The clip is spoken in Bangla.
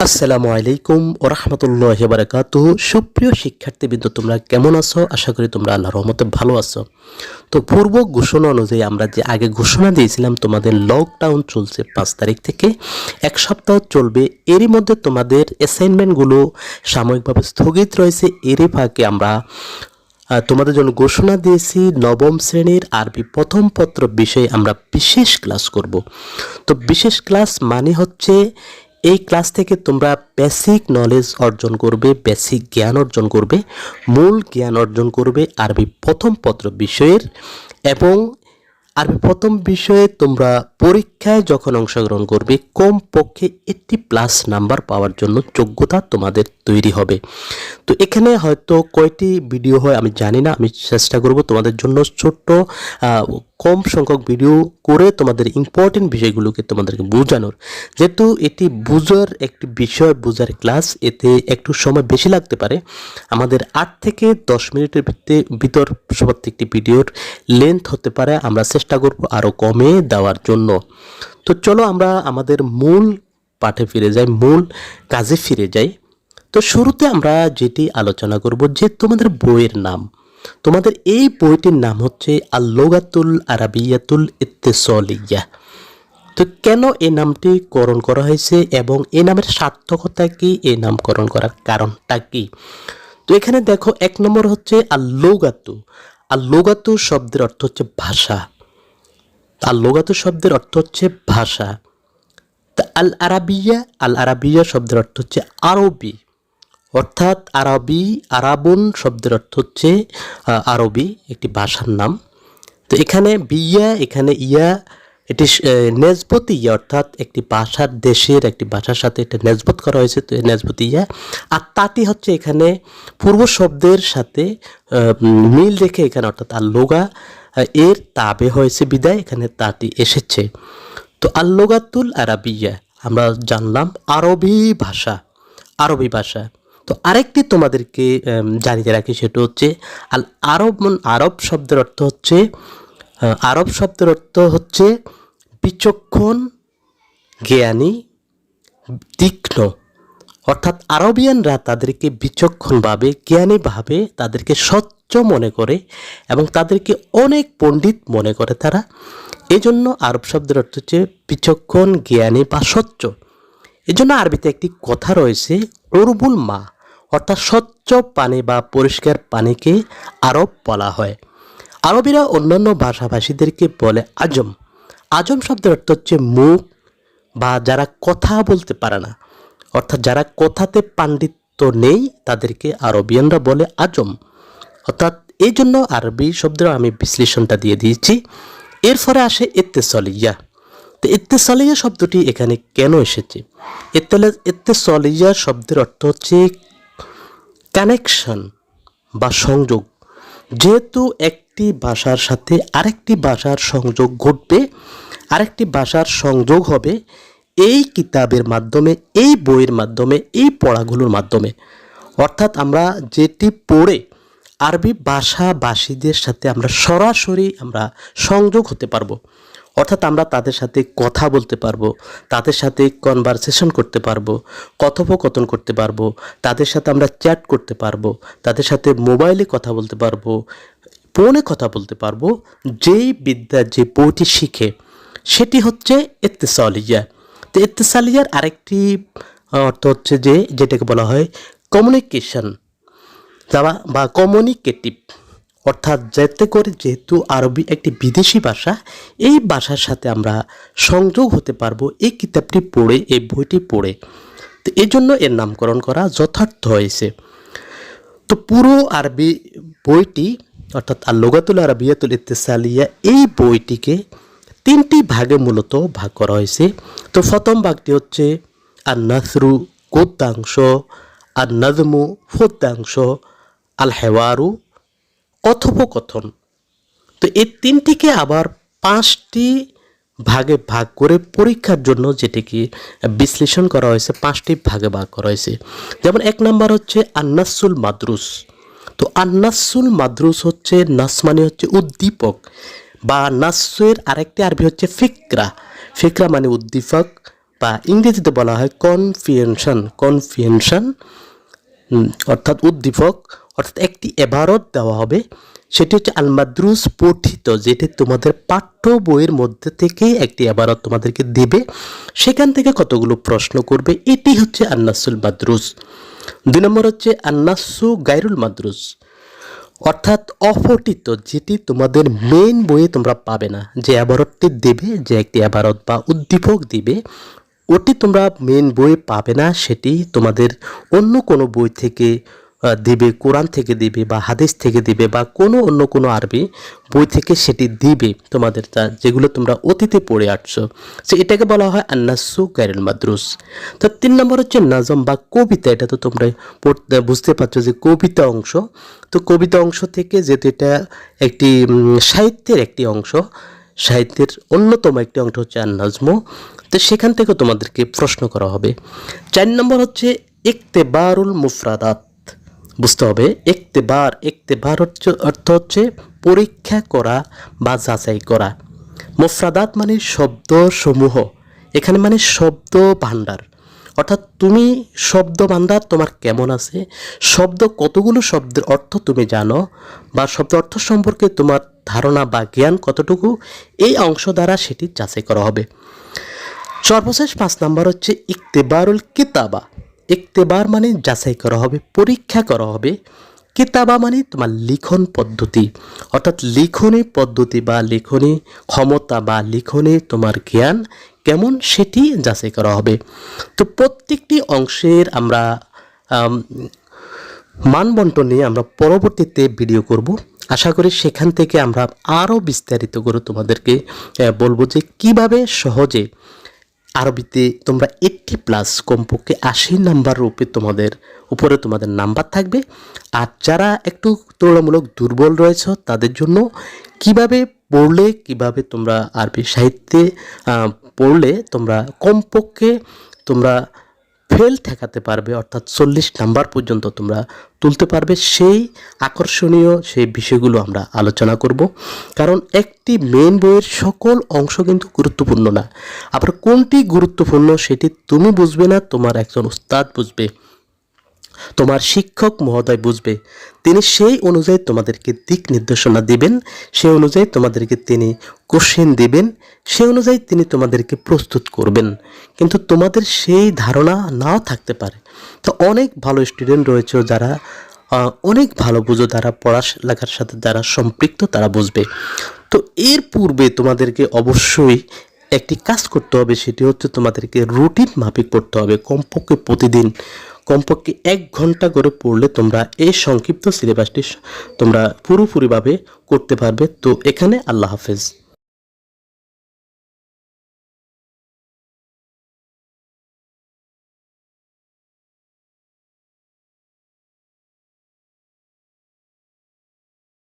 আসসালামু আলাইকুম ওয়া রাহমাতুল্লাহি ওয়া বারাকাতুহু। সুপ্রিয় শিক্ষার্থীবৃন্দ, তোমরা কেমন আছো? আশা করি তোমরা আল্লাহর রহমতে ভালো আছো। তো পূর্ব ঘোষণা অনুযায়ী আমরা যে আগে ঘোষণা দিয়েছিলাম তোমাদের লকডাউন চলছে 5 তারিখ থেকে 1 সপ্তাহ চলবে। এরই মধ্যে তোমাদের অ্যাসাইনমেন্টগুলো সাময়িকভাবে স্থগিত রয়েছে। এরই ফাঁকে আমরা তোমাদের জন্য ঘোষণা দিয়েছি নবম শ্রেণীর আরবি প্রথম পত্র বিষয়ে আমরা বিশেষ ক্লাস করব। তো বিশেষ ক্লাস মানে হচ্ছে এই ক্লাস থেকে তোমরা বেসিক নলেজ অর্জন করবে, বেসিক জ্ঞান অর্জন করবে, মূল জ্ঞান অর্জন করবে আরবি প্রথম পত্র বিষয়ের। এবং আরবি প্রথম বিষয়ে তোমরা পরীক্ষায় যখন অংশগ্রহণ করবে কমপক্ষে 80+ নাম্বার পাওয়ার জন্য যোগ্যতা তোমাদের তৈরি হবে। তো এখানে হয়তো কয়টি ভিডিও হয় আমি জানি না, আমি চেষ্টা করব তোমাদের জন্য ছোট্ট কম সংখ্যক ভিডিও করে তোমাদের ইম্পর্টেন্ট বিষয়গুলোকে তোমাদেরকে বোঝানোর। যেহেতু এটি বোঝার একটি বিষয়, বোঝার ক্লাস, এতে একটু সময় বেশি লাগতে পারে। আমাদের 8 থেকে 10 মিনিটের ভিতর প্রত্যেকটি ভিডিওর লেন্থ হতে পারে, আমরা চেষ্টা করব আরও কমে দেওয়ার জন্য। তো চলো আমরা আমাদের মূল পাঠে ফিরে যাই, মূল কাজে ফিরে যাই। তো শুরুতে আমরা যেটি আলোচনা করব যে তোমাদের বইয়ের নাম, তোমাদের এই বইটির নাম হচ্ছে আল-লুগাতুল আরাবিয়াতুল ইত্তিসালিয়া। তো কেন এই নামটি করণ করা হয়েছে এবং এই নামের সার্থকতা কি, এই নামকরণ করার কারণটা কি? তো এখানে দেখো 1 নম্বর হচ্ছে আল-লুগাতু। আল-লুগাতু শব্দের অর্থ হচ্ছে ভাষা। আল-লুগাতু শব্দের অর্থ হচ্ছে ভাষা। তা আল আরাবিয়া শব্দের অর্থ হচ্ছে আরবি, অর্থাৎ আরাবুন শব্দের অর্থ হচ্ছে আরবি, একটি ভাষার নাম। তো এখানে বিয়া, এখানে ইয়া, এটি নেসবত ইয়া, অর্থাৎ একটি ভাষার দেশের একটি ভাষার সাথে এটা নেসবত করা হয়েছে, তো নেসবত ইয়া। আর তাটি হচ্ছে এখানে পূর্ব শব্দের সাথে মিল রেখে এখানে, অর্থাৎ আল-লুগা এর তাবে হয়েছে বিদায় এখানে তাটি এসেছে। তো আল-লুগাতুল আরাবিয়া আমরা জানলাম আরবি ভাষা, আরবি ভাষা। তো আরেকটি তোমাদেরকে জানিয়ে রাখি, সেটা হচ্ছে আরব শব্দের অর্থ হচ্ছে বিচক্ষণ, জ্ঞানী, তীক্ষ্ণ। অর্থাৎ আরবিয়ানরা তাদেরকে বিচক্ষণভাবে, জ্ঞানীভাবে তাদেরকে স্বচ্ছ মনে করে এবং তাদেরকে অনেক পণ্ডিত মনে করে তারা। এই জন্য আরব শব্দের অর্থ হচ্ছে বিচক্ষণ, জ্ঞানী বা স্বচ্ছ। এই জন্য আরবিতে একটি কথা রয়েছে উরবুল মা, অর্থাৎ স্বচ্ছ পানি বা পরিষ্কার পানিকে আরব বলা হয়। আরবিরা অন্যান্য ভাষাভাষীদেরকে বলে আজম। আজম শব্দের অর্থ হচ্ছে মুখ বা যারা কথা বলতে পারে না, অর্থাৎ যারা কথাতে পাণ্ডিত্য নেই তাদেরকে আরবিয়ানরা বলে আজম। অর্থাৎ এই জন্য আরবি শব্দের আমি বিশ্লেষণটা দিয়ে দিয়েছি। এরপরে আসে ইত্তেসালিয়া। তো ইত্তেসালিয়া শব্দটি এখানে কেন এসেছে? ইত্তেসালিয়া শব্দের অর্থ হচ্ছে কানেকশন বা সংযোগ। যেহেতু একটি ভাষার সাথে আরেকটি ভাষার সংযোগ ঘটবে, আরেকটি ভাষার সংযোগ হবে এই কিতাবের মাধ্যমে, এই বইয়ের মাধ্যমে, এই পড়াগুলোর মাধ্যমে। অর্থাৎ আমরা যেটি পড়ে আরবি ভাষাভাষীদের সাথে আমরা সরাসরি আমরা সংযোগ হতে পারবো। অর্থাৎ আমরা তাদের সাথে কথা বলতে পারবো, তাদের সাথে কনভারসেশন করতে পারবো, কথোপকথন করতে পারবো, তাদের সাথে আমরা চ্যাট করতে পারবো, তাদের সাথে মোবাইলে কথা বলতে পারবো, ফোনে কথা বলতে পারবো। যেই বিদ্যা, যে বইটি শিখে সেটি হচ্ছে ইত্তেসালিয়া। তো ইত্তেসালিয়ার আরেকটি অর্থ হচ্ছে যে যেটাকে বলা হয় কমিউনিকেশন বা কমিউনিকেটিভ। অর্থাৎ যাতে করে, যেহেতু আরবি একটি বিদেশি ভাষা, এই ভাষার সাথে আমরা সংযোগ হতে পারবো এই কিতাবটি পড়ে, এই বইটি পড়ে। তো এই জন্য এর নামকরণ করা যথার্থ হয়েছে। তো পুরো আরবি বইটি, অর্থাৎ আল-লুগাতুল আরাবিয়াতুল ইত্তিসালিয়া, এই বইটিকে 3টি ভাগে মূলত ভাগ করা হয়েছে। তো প্রথম ভাগটি হচ্ছে আন-নাসরু গদ্যাংশ, আন-নাজমু পদ্যাংশ, আল-হেওয়ারু কথোপকথন। তো এই 3টিকে আবার 5টি ভাগে ভাগ করে পরীক্ষার জন্য যেটিকে বিশ্লেষণ করা হয়েছে, 5টি ভাগে ভাগ করা হয়েছে। যেমন 1 নাম্বার হচ্ছে আন-নাসুল মাদ্রুস। তো আন-নাসুল মাদ্রুস হচ্ছে, নাস মানে হচ্ছে উদ্দীপক, বা নাসের আরেকটি আরবি হচ্ছে ফিকরা। ফিকরা মানে উদ্দীপক বা ইংরেজিতে বলা হয় কনফিউশন অর্থাৎ উদ্দীপক, অর্থাৎ একটি এবারত দেওয়া হবে। সেটি হচ্ছে আল মাদ্রুস পঠিত, যেটি তোমাদের পাঠ্য বইয়ের মধ্যে থেকে একটি এবারত তোমাদেরকে দেবে, সেখান থেকে কতগুলো প্রশ্ন করবে, এটি হচ্ছে আন্নাসুল মাদ্রুস। 2 নম্বর হচ্ছে আন্নাসু গায়রুল মাদ্রুস, অর্থাৎ অপঠিত, যেটি তোমাদের মেইন বইয়ে তোমরা পাবে না। যে এবারতটি দেবে, যে একটি এবারত বা উদ্দীপক দিবে, ওটি তোমরা মেইন বইয়ে পাবে না, সেটি তোমাদের অন্য কোনো বই থেকে দিবে, কোরআন থেকে দিবে বা হাদিস থেকে দিবে বা অন্য কোনো আরবি বই থেকে সেটি দিবে তোমাদের, যেগুলো তোমরা অতীতে পড়ে আসছো। সো এটাকে বলা হয় আন্নাসু গায়রুল মাদ্রুস। তো 3 নম্বর হচ্ছে নাজম বা কবিতা। এটা তো তোমরা বুঝতে পারছো যে কবিতা অংশ। তো কবিতা অংশ থেকে, যেহেতু এটা একটি সাহিত্যের একটি অংশ, সাহিত্যের অন্যতম একটি অংশ হচ্ছে আন-নাজম, তো সেখান থেকে তোমাদেরকে প্রশ্ন করা হবে। 4 নম্বর হচ্ছে ইক্তেবারুল মুফরাদাত। বুঝতে হবে ইক্তেবার অর্থ হচ্ছে পরীক্ষা করা বা যাচাই করা। মুফরাদাত মানে শব্দ সমূহ, এখানে মানে শব্দ ভাণ্ডার, অর্থাৎ তুমি শব্দ ভাণ্ডার তোমার কেমন আছে, কতগুলো শব্দের অর্থ তুমি জানো, বা শব্দ অর্থ সম্পর্কে তোমার ধারণা বা জ্ঞান কতটুকু, এই অংশ দ্বারা সেটি যাচাই করা হবে। সর্বশেষ 5 নম্বর হচ্ছে ইক্তেবারুল কিতাবা। ইক্তেবার মানে যাচাই করা হবে, পরীক্ষা করা হবে। কিতাবা মানে তোমার লিখন পদ্ধতি, অর্থাৎ লিখনী পদ্ধতি বা লিখনী ক্ষমতা বা লিখনী তোমার জ্ঞান কেমন, সেটি যাচাই করা হবে। তো প্রত্যেকটি অংশের আমরা মানবন্টন নিয়ে আমরা পরবর্তীতে ভিডিও করব। আশা করি সেখান থেকে আমরা আরও বিস্তারিত করে তোমাদেরকে বলবো যে কিভাবে সহজে আরবিতে তোমরা 80+ কমপক্ষে 80 নাম্বার উপরে তোমাদের নাম্বার থাকবে। আর যারা একটু তুলনামূলক দুর্বল রয়েছে তাদের জন্য কিভাবে তোমরা আরবি সাহিত্যে পড়লে তোমরা কমপক্ষে তোমরা ফেল ঠেকাতে পারবে, অর্থাৎ 40 নাম্বার পর্যন্ত তোমরা তুলতে পারবে, সেই আকর্ষণীয় সেই বিষয়গুলো আমরা আলোচনা করব। কারণ একটি মেইন বইয়ের সকল অংশ কিন্তু গুরুত্বপূর্ণ না। আবার কোনটি গুরুত্বপূর্ণ সেটি তুমি বুঝবে না, তোমার একজন উস্তাদ বুঝবে, তোমার শিক্ষক মহোদয় বুঝবে। তিনি সেই অনুযায়ী তোমাদেরকে দিক নির্দেশনা দিবেন, সেই অনুযায়ী তোমাদেরকে তিনি কোশ্চেন দিবেন, সেই অনুযায়ী তিনি তোমাদেরকে প্রস্তুত করবেন। কিন্তু তোমাদের সেই ধারণা নাও থাকতে পারে। তো অনেক ভালো স্টুডেন্ট রয়েছে যারা অনেক ভালো বুঝো, যারা পড়ালেখার সাথে যারা সম্পৃক্ত তারা বুঝবে। তো এর পূর্বে তোমাদেরকে অবশ্যই একটি কাজ করতে হবে, সেটি হচ্ছে তোমাদেরকে রুটিন মাফিক পড়তে হবে। কমপক্ষে প্রতিদিন কমপক্ষে 1 ঘন্টা করে পড়লে তোমরা এই সংক্ষিপ্ত সিলেবাসটি তোমরা পুরোপুরিভাবে করতে পারবে। তো এখানে আল্লাহ হাফেজ।